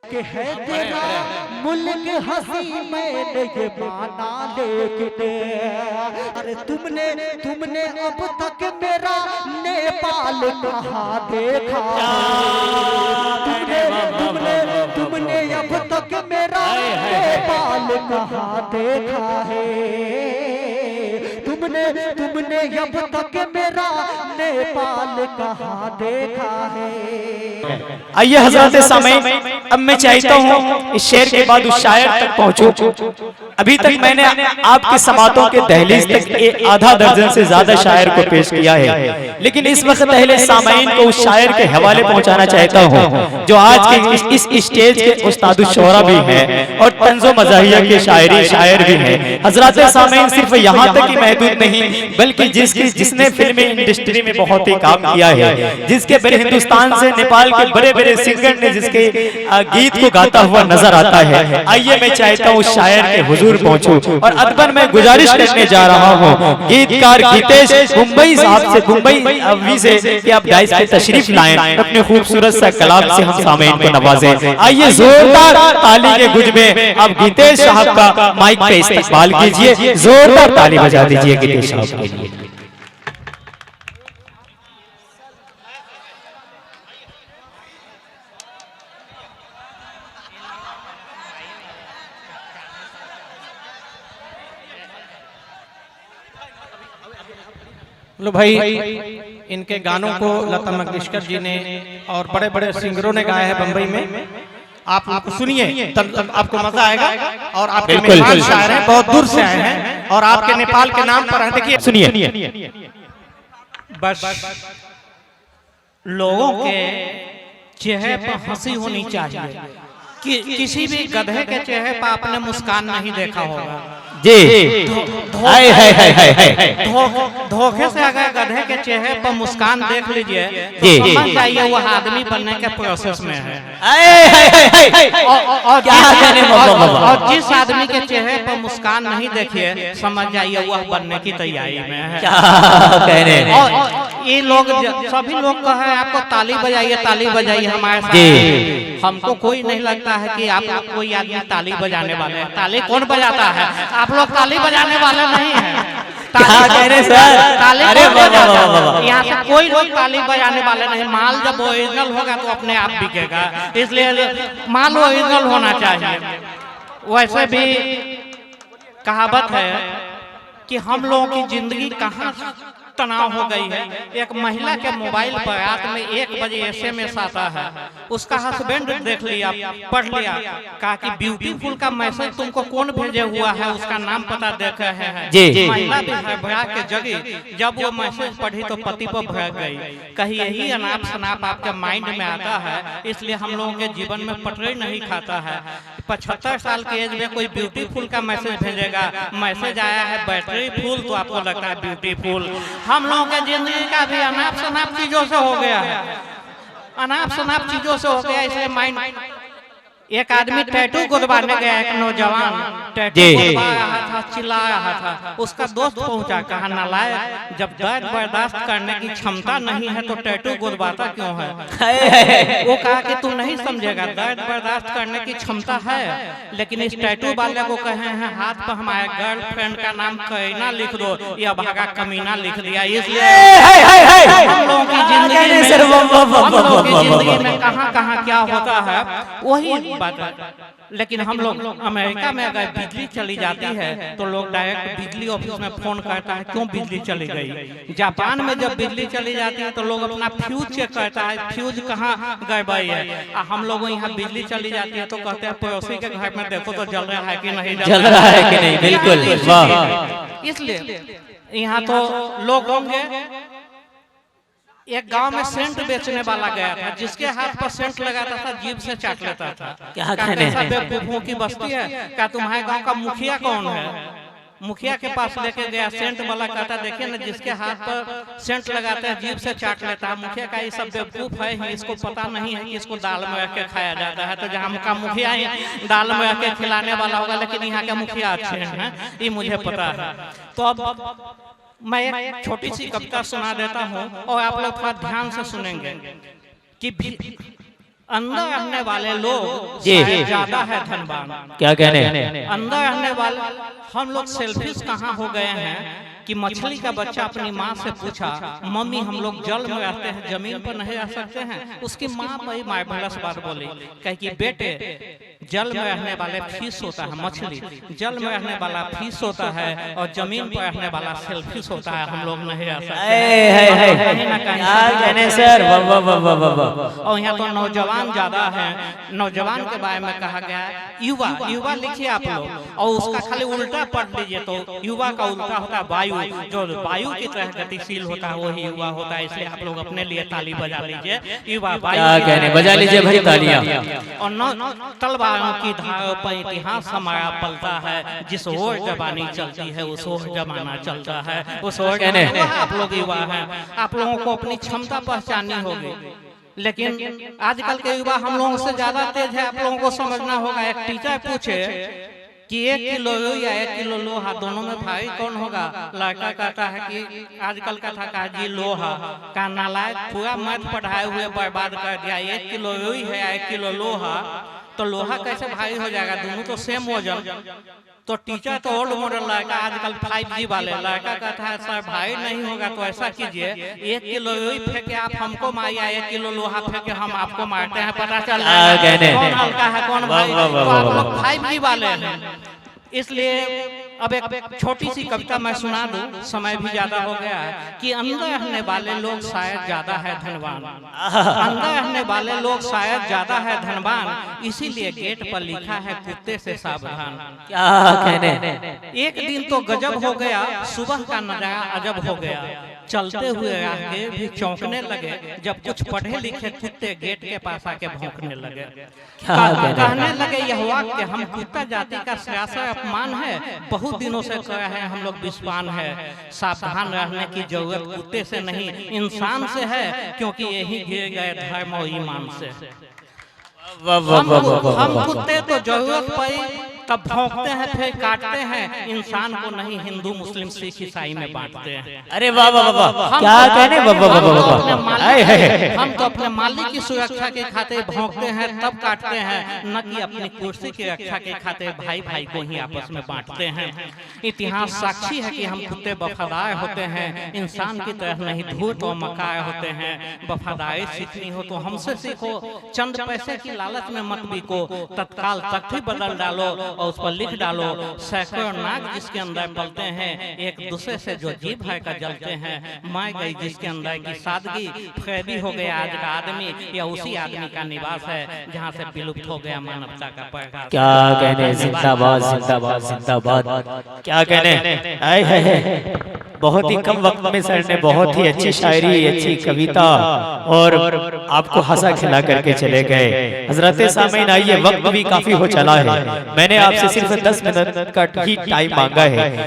कि है तेरा मुल्क हंसी मैंने ये माना, लेकिन अरे तुमने अब तक मेरा नेपाल कहाँ देखा? तुमने अब तक मेरा नेपाल कहाँ देखा है? तुमने अब तक मेरा नेपाल कहाँ देखा है? आइए हजरत सामईन, अब मैं चाहता हूँ इस शेर के बाद उस शायर तक पहुँचूं। अभी तक मैंने आपके समातों के दहलीज तक आधा दर्जन से ज्यादा शायर को पेश किया है, लेकिन इस वक्त पहले सामईन को उस शायर के हवाले पहुँचाना चाहता हूँ जो आज के इस स्टेज के उस्ताद शोरा भी हैं और तंज़ो मज़ाहिया के शायर भी हैं। हजरत सामईन सिर्फ यहाँ तक ही महदूद नहीं, बल्कि जिसने फिल्मी इंडस्ट्री में बहुत ही काम किया है, जिसके बड़े हिंदुस्तान से नेपाल के बड़े बड़े सिंगर ने जिसके गीत को गाता हुआ नजर आता है। आइए मैं चाहता हूँ शायर के हुजूर पहुंचूं और अकबर मैं गुजारिश करने जा रहा हूँ गीतकार गीतेश मुंबई साहब से, मुंबई अवी से कि आप डाइस पे तशरीफ लाएं, अपने खूबसूरत सा कलाम से हम सामईन को नवाजें। आइए जोरदार ताली के गुंज में आप गीतेश साहब का माइक पे इस्तेमाल कीजिए, जोरदार ताली बजा दीजिए गीतेश साहब के लिए। लो भाई, इनके गानों को लता मंगेशकर जी ने और बड़े बड़े सिंगरों ने गाया है बम्बई में। आप उनको सुनिए तब आपको मजा आएगा। और आपके मेहमान शायर हैं, बहुत दूर से आए हैं और आपके नेपाल के नाम पर है। देखिए सुनिए। बस लोगों के चेहरे पर हंसी होनी चाहिए कि किसी भी गधे के चेहरे पर आपने मुस्कान नहीं देखा होगा जी। धोखे से अगर गधे के चेहरे पर मुस्कान देख लीजिए तो समझ जाइए वो आदमी बनने के प्रोसेस में है। और जिस आदमी के चेहरे पर मुस्कान नहीं देखिए समझ जाइए वह बनने की तैयारी में है। और ये लोग सभी लोग को है आपको ताली बजाइए हमारे साथ। हमको कोई नहीं लगता है कि आप कोई आदमी ताली बजाने वाले हैं। ताली कौन बजाता है? आप लोग ताली बजाने वाले नहीं हैं। यहाँ से कोई लोग ताली बजाने वाले नहीं। माल जब ओरिजिनल होगा तो अपने आप बिकेगा, इसलिए माल ओरिजिनल होना चाहिए। वैसे भी कहावत है कि हम लोगों की जिंदगी कहाँ तनाव हो गई है। एक महिला के मोबाइल पर रात में 1 बजे SMS आता है, उसका हस्बैंड देख लिया, पढ़ लिया, कहा कि ब्यूटीफुल का मैसेज तुमको कौन भेजे हुआ है, उसका नाम पता देख रहे हैं। महिला भी भड़ा के जगी, जब वो मैसेज पढ़ी तो पति पर भड़क गई। कहीं यही अनाप शनाप आपके माइंड में आता है, इसलिए हम लोगों के जीवन में पटरी नहीं खाता है। 75 साल की एज में कोई ब्यूटीफुल का मैसेज भेजेगा, मैसेज आया है बैटरी फुल, तो आपको लगता है ब्यूटीफुल। हम लोगों के जिंदगी का भी अनाप शनाप चीजों से हो गया है, अनाप शनाप चीजों से हो गया, इसलिए माइंड। एक आदमी टैटू गुदवाने गया, एक नौजवान टैटू गुदवा रहा था, चिल्ला रहा था। उसका दोस्त पहुंचा, कहा नालायक, जब दर्द बर्दाश्त करने की क्षमता नहीं है तो टैटू गुदवाता क्यों है? वो कहा कि तू नहीं समझेगा, दर्द बर्दाश्त करने की क्षमता है, लेकिन इस टैटू वाले को कहे हैं हाथ पर हमारे गर्लफ्रेंड का नाम करीना लिख दो, या भागा कमीना लिख दिया। इसलिए हम लोगों की जिंदगी में कहाँ कहाँ क्या होता है वही बात है। लेकिन हम लोग अमेरिका में अगर बिजली चली जाती है तो लोग डायरेक्ट बिजली ऑफिस में फोन करता है क्यों बिजली चली गई। जापान में जब बिजली चली जाती है तो लोग अपना फ्यूज चेक करता है, फ्यूज कहाँ गड़बड़ी है। हम लोगों यहाँ बिजली चली जाती है तो कहते हैं पड़ोसी के घर में देखो तो जल रहा है कि नहीं जल रहा है कि नहीं। बिल्कुल। इसलिए यहाँ तो लोग होंगे। एक गांव में सेंट बेचने वाला गया था, जिसके हाथ पर सेंट लगाता था जीभ से चाट लेता था। क्या कहने हैं? बेवकूफों की बस्ती है। क्या तुम्हारे गांव का मुखिया कौन है? मुखिया के पास लेके गया, सेंट वाला कहता देखिए ना, जिसके हाथ पर सेंट लगाते हैं जीभ से चाट लेता है। मुखिया का ये सब बेवकूफ है ही, इसको पता नहीं है कि इसको दाल में रख के खाया जाता है। तो जहाँ का मुखिया ही दाल में रख के खिलाने वाला होगा, लेकिन यहाँ के मुखिया अच्छे हैं, ये मुझे पता है। तो अब मैं एक छोटी सी कविता सुना देता हूँ और आप लोग थोड़ा ध्यान से सुनेंगे कि अंदर रहने वाले लोग जी। शायद ज्यादा है धनवान। क्या कहने? अंदर रहने वाले हम लोग सेल्फिश कहाँ हो गए हैं कि मछली का बच्चा अपनी माँ से पूछा, मम्मी हम लोग जल में रहते हैं, जमीन पर नहीं रह सकते हैं। उसकी माँ वही मार्वलस बात बोली, कहे कि बेटे जल में रहने वाले फिश होता है, मछली जल में रहने वाला फिश होता है और जमीन पर रहने वाला सेल्फिश होता है, हम लोग नहीं रह सकते। कहीं ना कहीं सर और यहाँ तो नौजवान ज्यादा है। नौजवान के बारे में कहा गया है युवा। युवा लिखिए आप लोग और उसका खाली उल्टा पढ़ लीजिए तो युवा का उल्टा होता है वायु। जो वायु की तरह गतिशील होता है वही युवा होता है। इसलिए आप लोग अपने लिए ताली बजा लीजिए। युवा वायु क्या कहने? बजा लीजिए भाई तालियां। और तलवारों की धारों पर इतिहास हमारा पलता है। जिस ओर जबानी चलती है उस ओर जमाना चलता है। उस ओर आप लोग युवा हैं, आप लोगों को अपनी क्षमता पहचाननी होगी। लेकिन आजकल के युवा हम लोगों से ज्यादा तेज है, आप लोगों को समझना होगा। एक टीचर पूछे कि 1 किलो या 1 किलो लोहा दोनों में भारी कौन होगा? लड़का कहता है कि आजकल का था कहा जी लोहा का। नालायक पूरा मैथ पढ़ाए हुए बर्बाद कर दिया। 1 किलो रुई है या 1 किलो लोहा, तो लोहा कैसे भारी हो जाएगा? दोनों तो सेम वजन। तो टीचर तो ओल्ड मॉडल लड़का, आजकल 5G वाले लड़का कहता है सर भाई नहीं होगा तो ऐसा कीजिए 1 किलो रुई फेंके आप हमको मारिए, 1 किलो लोहा फेंके हम आपको मारते हैं, पता चल जाएगा कौन हल्का है कौन भाई। तो आप लोग 5G वाले हैं। इसलिए अब एक छोटी सी कविता मैं सुना दूं, समय भी ज्यादा हो गया है। कि अंदर रहने वाले लोग शायद ज्यादा है धनवान, अंदर रहने वाले लोग शायद ज्यादा है धनवान, इसीलिए गेट पर लिखा है कुत्ते से सावधान। क्या कहने? एक दिन तो गजब हो गया, सुबह का नजारा अजब हो गया। चलते हुए राहगीर भी चौंकने लगे जब कुछ पढ़े लिखे कुत्ते गेट के पास आके भौंकने लगे। कहने लगे यह वाक्य हम कुत्ता जाति का सरासर अपमान है, बहुत दिनों से कह रहे हैं हम लोग विस्वान है। सावधान रहने की जरूरत कुत्ते से नहीं इंसान से है, क्योंकि यही गिर गए धर्म और ईमान से। हम कुत्ते तो जरूरत पड़ी तब भौंकते हैं फिर काटते हैं, इंसान को नहीं हिंदू मुस्लिम सिख ईसाई में बांटते हैं। अरे वाह वाह वाह, क्या कहने? हम तो अपने मालिक की सुरक्षा के खातिर भौंकते हैं तब काटते हैं, न कि अपनी कुर्सी की रक्षा के खातिर भाई भाई को ही आपस में बांटते हैं। इतिहास साक्षी है कि हम कुत्ते वफादार होते हैं, इंसान की तरह नहीं धूर्त और मकार होते हैं। वफादारी सीखनी हो तो हमसे सीखो, चंद पैसे की लालच में मत बिको, तत्काल तख्ती बदल डालो और उस पर लिख डालो सैकड़ों नाग जिसके अंदर पलते हैं, एक दूसरे से जो जी भर कर जलते हैं, मार गई जिसके अंदर की सादगी, फैदी हो गया आज का आदमी, या उसी आदमी का निवास है जहाँ से विलुप्त हो गया मानवता का प्रकाश। क्या कहने? जिंदाबाद जिंदाबाद जिंदाबाद। क्या कहने? आए है बहुत ही कम वक्त में सर ने बहुत ही अच्छी शायरी, अच्छी कविता और आपको हंसा खिला करके चले गए। हजरत सामीन आइए, वक्त भी काफी हो चला है, मैंने आपसे सिर्फ 10 मिनट का ही टाइम मांगा है।